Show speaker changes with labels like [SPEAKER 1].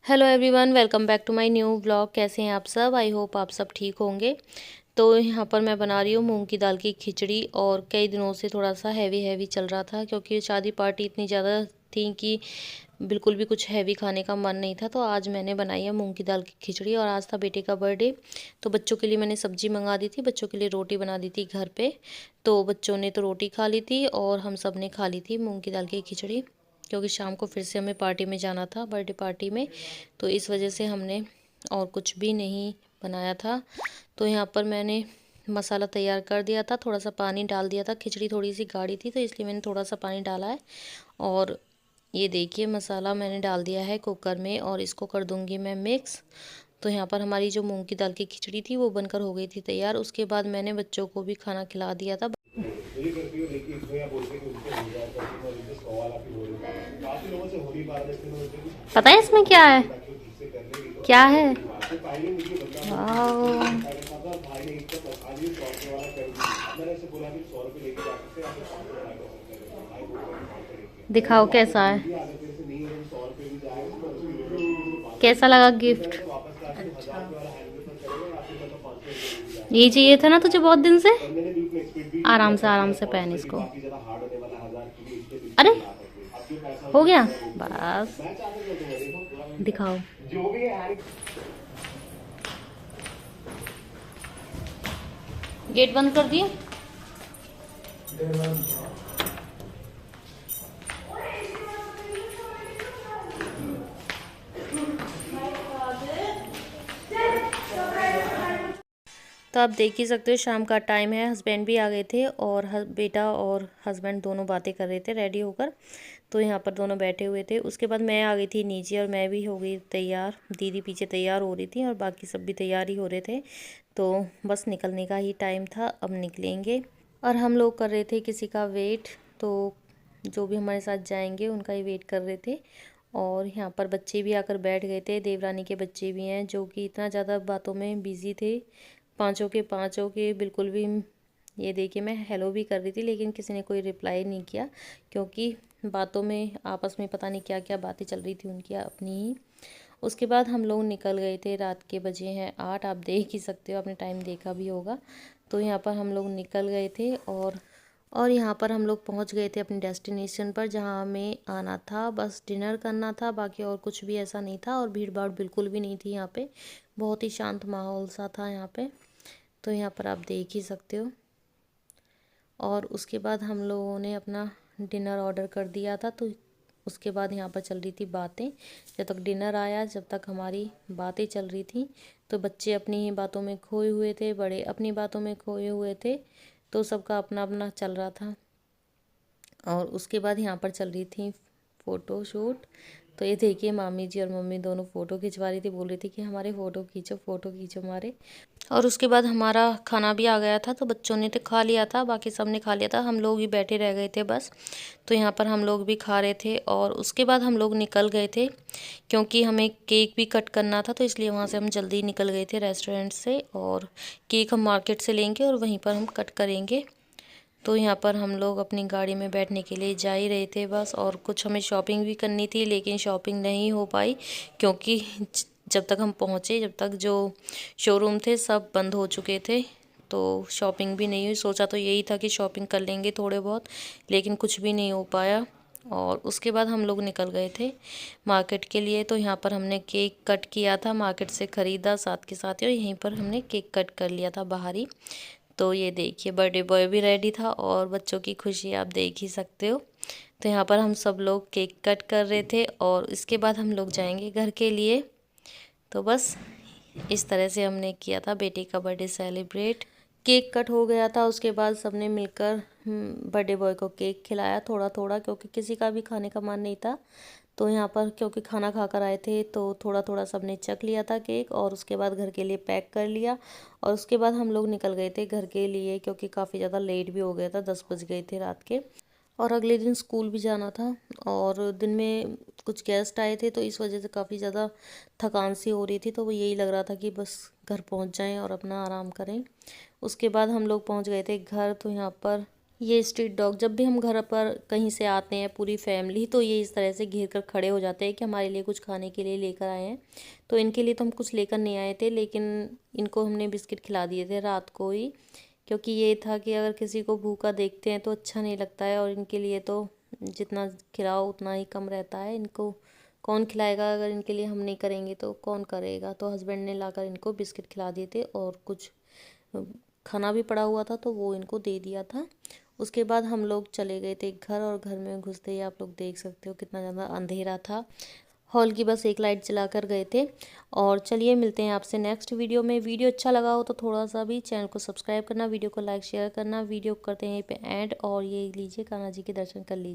[SPEAKER 1] Hello everyone, welcome back to my new vlog. कैसे हैं आप सब? आई होप आप सब ठीक होंगे। तो यहाँ पर मैं बना रही हूँ मूंग की दाल की खिचड़ी। और कई दिनों से थोड़ा सा हैवी हैवी चल रहा था क्योंकि शादी पार्टी इतनी ज़्यादा थी कि बिल्कुल भी कुछ हैवी खाने का मन नहीं था। तो आज मैंने बनाई है मूंग की दाल की खिचड़ी और आज था बेटे का बर्थडे। तो बच्चों के लिए मैंने सब्जी मंगा दी थी, बच्चों के लिए रोटी बना दी थी घर पे। तो बच्चों ने तो रोटी खा ली थी और हम सब ने खा ली थी मूंग की दाल की खिचड़ी, क्योंकि शाम को फिर से हमें पार्टी में जाना था, बर्थडे पार्टी में। तो इस वजह से हमने और कुछ भी नहीं बनाया था। तो यहाँ पर मैंने मसाला तैयार कर दिया था, थोड़ा सा पानी डाल दिया था। खिचड़ी थोड़ी सी गाढ़ी थी तो इसलिए मैंने थोड़ा सा पानी डाला है। और ये देखिए मसाला मैंने डाल दिया है कुकर में और इसको कर दूंगी मैं मिक्स। तो यहाँ पर हमारी जो मूंग की दाल की खिचड़ी थी वो बनकर हो गई थी तैयार। उसके बाद मैंने बच्चों को भी खाना खिला दिया था। पता है इसमें क्या है? क्या है? वाह, दिखाओ कैसा है, कैसा लगा गिफ्ट? ये चाहिए था ना तुझे बहुत दिन से? आराम से पहन इसको। अरे हो गया, बस दिखाओ। गेट बंद कर दिए। तो आप देख ही सकते हो शाम का टाइम है, हस्बैंड भी आ गए थे और बेटा और हस्बैंड दोनों बातें कर रहे थे रेडी होकर। तो यहाँ पर दोनों बैठे हुए थे। उसके बाद मैं आ गई थी नीचे और मैं भी हो गई तैयार। दीदी पीछे तैयार हो रही थी और बाकी सब भी तैयार ही हो रहे थे। तो बस निकलने का ही टाइम था, अब निकलेंगे। और हम लोग कर रहे थे किसी का वेट। तो जो भी हमारे साथ जाएंगे उनका ही वेट कर रहे थे। और यहाँ पर बच्चे भी आकर बैठ गए थे, देवरानी के बच्चे भी हैं जो कि इतना ज़्यादा बातों में बिजी थे, पाँचों के बिल्कुल भी। ये देखिए मैं हेलो भी कर रही थी लेकिन किसी ने कोई रिप्लाई नहीं किया, क्योंकि बातों में आपस में पता नहीं क्या क्या बातें चल रही थी उनकी अपनी ही। उसके बाद हम लोग निकल गए थे। रात के बजे हैं 8, आप देख ही सकते हो, आपने टाइम देखा भी होगा। तो यहाँ पर हम लोग निकल गए थे और यहाँ पर हम लोग पहुँच गए थे अपनी डेस्टिनेशन पर जहाँ हमें आना था। बस डिनर करना था, बाकी और कुछ भी ऐसा नहीं था। और भीड़ भाड़ बिल्कुल भी नहीं थी यहाँ पे, बहुत ही शांत माहौल सा था यहाँ पे। तो यहाँ पर आप देख ही सकते हो। और उसके बाद हम लोगों ने अपना डिनर ऑर्डर कर दिया था। तो उसके बाद यहाँ पर चल रही थी बातें। जब तक डिनर आया, जब तक हमारी बातें चल रही थी, तो बच्चे अपनी ही बातों में खोए हुए थे, बड़े अपनी बातों में खोए हुए थे। तो सबका अपना अपना चल रहा था। और उसके बाद यहाँ पर चल रही थी फ़ोटो शूट। तो ये देखिए मामी जी और मम्मी दोनों फ़ोटो खिंचवा रही थी, बोल रही थी कि हमारे फ़ोटो खींचो हमारे। और उसके बाद हमारा खाना भी आ गया था। तो बच्चों ने तो खा लिया था, बाकी सब ने खा लिया था, हम लोग ही बैठे रह गए थे बस। तो यहाँ पर हम लोग भी खा रहे थे और उसके बाद हम लोग निकल गए थे, क्योंकि हमें केक भी कट करना था। तो इसलिए वहाँ से हम जल्दी निकल गए थे रेस्टोरेंट से। और केक हम मार्केट से लेंगे और वहीं पर हम कट करेंगे। तो यहाँ पर हम लोग अपनी गाड़ी में बैठने के लिए जा ही रहे थे बस। और कुछ हमें शॉपिंग भी करनी थी लेकिन शॉपिंग नहीं हो पाई, क्योंकि जब तक हम पहुँचे, जब तक जो शोरूम थे सब बंद हो चुके थे। तो शॉपिंग भी नहीं हुई। सोचा तो यही था कि शॉपिंग कर लेंगे थोड़े बहुत, लेकिन कुछ भी नहीं हो पाया। और उसके बाद हम लोग निकल गए थे मार्केट के लिए। तो यहाँ पर हमने केक कट किया था, मार्केट से ख़रीदा साथ के साथ ही, और यहीं पर हमने केक कट कर लिया था बाहर ही। तो ये देखिए बर्थडे बॉय भी रेडी था और बच्चों की खुशी आप देख ही सकते हो। तो यहाँ पर हम सब लोग केक कट कर रहे थे और इसके बाद हम लोग जाएंगे घर के लिए। तो बस इस तरह से हमने किया था बेटे का बर्थडे सेलिब्रेट। केक कट हो गया था, उसके बाद सबने मिलकर बर्थडे बॉय को केक खिलाया थोड़ा थोड़ा, क्योंकि किसी का भी खाने का मन नहीं था। तो यहाँ पर क्योंकि खाना खाकर आए थे तो थोड़ा थोड़ा सबने चख लिया था केक और उसके बाद घर के लिए पैक कर लिया। और उसके बाद हम लोग निकल गए थे घर के लिए, क्योंकि काफ़ी ज़्यादा लेट भी हो गया था, 10 बज गए थे रात के। और अगले दिन स्कूल भी जाना था और दिन में कुछ गेस्ट आए थे, तो इस वजह से काफ़ी ज़्यादा थकान सी हो रही थी। तो वो यही लग रहा था कि बस घर पहुंच जाएं और अपना आराम करें। उसके बाद हम लोग पहुंच गए थे घर। तो यहाँ पर ये स्ट्रीट डॉग जब भी हम घर पर कहीं से आते हैं पूरी फैमिली, तो ये इस तरह से घेर कर खड़े हो जाते हैं कि हमारे लिए कुछ खाने के लिए लेकर आए हैं। तो इनके लिए तो हम कुछ लेकर नहीं आए थे, लेकिन इनको हमने बिस्किट खिला दिए थे रात को ही, क्योंकि ये था कि अगर किसी को भूखा देखते हैं तो अच्छा नहीं लगता है, और इनके लिए तो जितना खिलाओ उतना ही कम रहता है। इनको कौन खिलाएगा, अगर इनके लिए हम नहीं करेंगे तो कौन करेगा। तो हस्बैंड ने लाकर इनको बिस्किट खिला दिए थे, और कुछ खाना भी पड़ा हुआ था तो वो इनको दे दिया था। उसके बाद हम लोग चले गए थे घर, और घर में घुसते ही आप लोग देख सकते हो कितना ज़्यादा अंधेरा था। हॉल की बस एक लाइट जलाकर गए थे। और चलिए मिलते हैं आपसे नेक्स्ट वीडियो में। वीडियो अच्छा लगा हो तो थोड़ा सा भी चैनल को सब्सक्राइब करना, वीडियो को लाइक शेयर करना। वीडियो करते हैं यहीं पे एंड, और ये लीजिए कान्हा जी के दर्शन कर लीजिए।